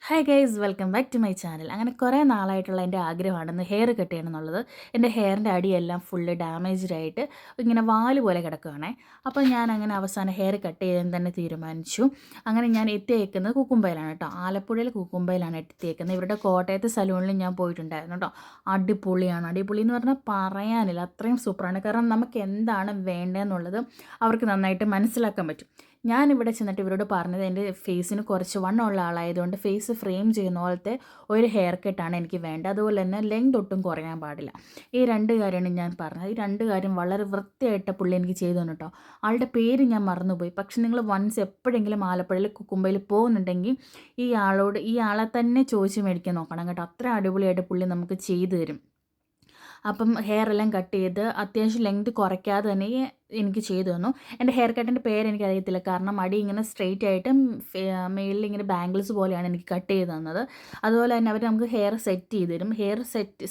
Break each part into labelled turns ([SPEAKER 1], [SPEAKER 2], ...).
[SPEAKER 1] Hi guys welcome back to my channel. അങ്ങനെ കുറേ നാളായിട്ടുള്ള എൻ്റെ ആഗ്രഹമാണെന്ന് ഹെയർ കട്ട് ചെയ്യണം എന്നുള്ളത്. എൻ്റെ ഹെയറിൻ്റെ അടിയെല്ലാം ഫുള്ള് ഡാമേജ്ഡ് ആയിട്ട് ഇങ്ങനെ വാല് പോലെ കിടക്കുകയാണേ. അപ്പോൾ ഞാൻ അങ്ങനെ അവസാനം ഹെയർ കട്ട് ചെയ്യാൻ തന്നെ തീരുമാനിച്ചു. അങ്ങനെ ഞാൻ എത്തിയേക്കുന്നത് കുക്കുമ്പയിലാണ് കേട്ടോ. ആലപ്പുഴയിൽ കുക്കുമ്പയിലാണ് എത്തിയേക്കുന്നത്. ഇവരുടെ കോട്ടയത്ത് സലൂണിൽ ഞാൻ പോയിട്ടുണ്ടായിരുന്നു കേട്ടോ. അടിപൊളിയാണ്. അടിപൊളി എന്ന് പറഞ്ഞാൽ പറയാനില്ല, അത്രയും സൂപ്പറാണ്. കാരണം നമുക്ക് എന്താണ് വേണ്ടതെന്നുള്ളത് അവർക്ക് നന്നായിട്ട് മനസ്സിലാക്കാൻ പറ്റും. ഞാനിവിടെ ചെന്നിട്ട് ഇവരോട് പറഞ്ഞത് എൻ്റെ ഫേസിന് കുറച്ച് വണ്ണമുള്ള ആളായതുകൊണ്ട് ഫേസ് ഫ്രെയിം ചെയ്യുന്ന പോലത്തെ ഒരു ഹെയർ കട്ടാണ് എനിക്ക് വേണ്ടത്. അതുപോലെ തന്നെ ലെങ്ത് ഒട്ടും കുറയാൻ പാടില്ല. ഈ രണ്ട് കാര്യമാണ് ഞാൻ പറഞ്ഞത്. ഈ രണ്ട് കാര്യം വളരെ വൃത്തിയായിട്ട് പുള്ളി എനിക്ക് ചെയ്തു തന്നു കേട്ടോ. ആളുടെ പേര് ഞാൻ മറന്നുപോയി. പക്ഷെ നിങ്ങൾ വൺസ് എപ്പോഴെങ്കിലും ആലപ്പുഴയിൽ കുക്കുമ്പയിൽ പോകുന്നുണ്ടെങ്കിൽ ഈ ആളെ തന്നെ ചോദിച്ച് മേടിക്കാൻ നോക്കണം കേട്ടോ. അത്ര അടിപൊളിയായിട്ട് പുള്ളി നമുക്ക് ചെയ്തു തരും. അപ്പം ഹെയർ എല്ലാം കട്ട് ചെയ്ത് അത്യാവശ്യം ലെങ്ത് കുറയ്ക്കാതെ തന്നെ എനിക്ക് ചെയ്തു തന്നു. എൻ്റെ ഹെയർ കട്ടിൻ്റെ പേര് എനിക്കറിയത്തില്ല, കാരണം അടി ഇങ്ങനെ സ്ട്രെയിറ്റ് ആയിട്ട് മേളിൽ ഇങ്ങനെ ബാംഗിൾസ് പോലെയാണ് എനിക്ക് കട്ട് ചെയ്ത് തന്നത്. അതുപോലെ തന്നെ അവർ നമുക്ക് ഹെയർ സെറ്റ് ചെയ്ത് തരും.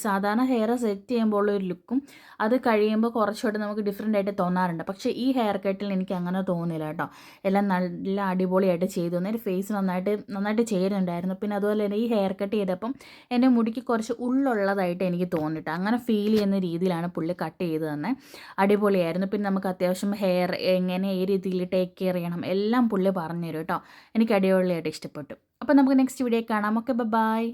[SPEAKER 1] സാധാരണ ഹെയർ സെറ്റ് ചെയ്യുമ്പോൾ ഉള്ള ഒരു ലുക്കും അത് കഴിയുമ്പോൾ കുറച്ചുകൂടെ നമുക്ക് ഡിഫറെൻ്റ് ആയിട്ട് തോന്നാറുണ്ട്. പക്ഷേ ഈ ഹെയർ കട്ടിൽ എനിക്ക് അങ്ങനെ തോന്നില്ല കേട്ടോ. എല്ലാം നല്ല അടിപൊളിയായിട്ട് ചെയ്തു തന്നു. എൻ്റെ ഫേസ് നന്നായിട്ട് ചേരുന്നുണ്ടായിരുന്നു. പിന്നെ അതുപോലെ തന്നെ ഈ ഹെയർ കട്ട് ചെയ്തപ്പം എൻ്റെ മുടിക്ക് കുറച്ച് ഉള്ളുള്ളതായിട്ട് എനിക്ക് തോന്നിയിട്ട് അങ്ങനെ ഫീൽ ചെയ്യുന്ന രീതിയിലാണ് പുള്ളി കട്ട് ചെയ്ത് തന്നെ. അടിപൊളിയായിരുന്നു. പിന്നെ നമുക്ക് അത്യാവശ്യം ഹെയർ എങ്ങനെ ഈ രീതിയിൽ ടേക്ക് കെയർ ചെയ്യണം എല്ലാം പുള്ളി പറഞ്ഞു തരും കേട്ടോ. എനിക്ക് അടിപൊളിയായിട്ട് ഇഷ്ടപ്പെട്ടു. അപ്പോൾ നമുക്ക് നെക്സ്റ്റ് വീഡിയോ കാണാം. Okay, by.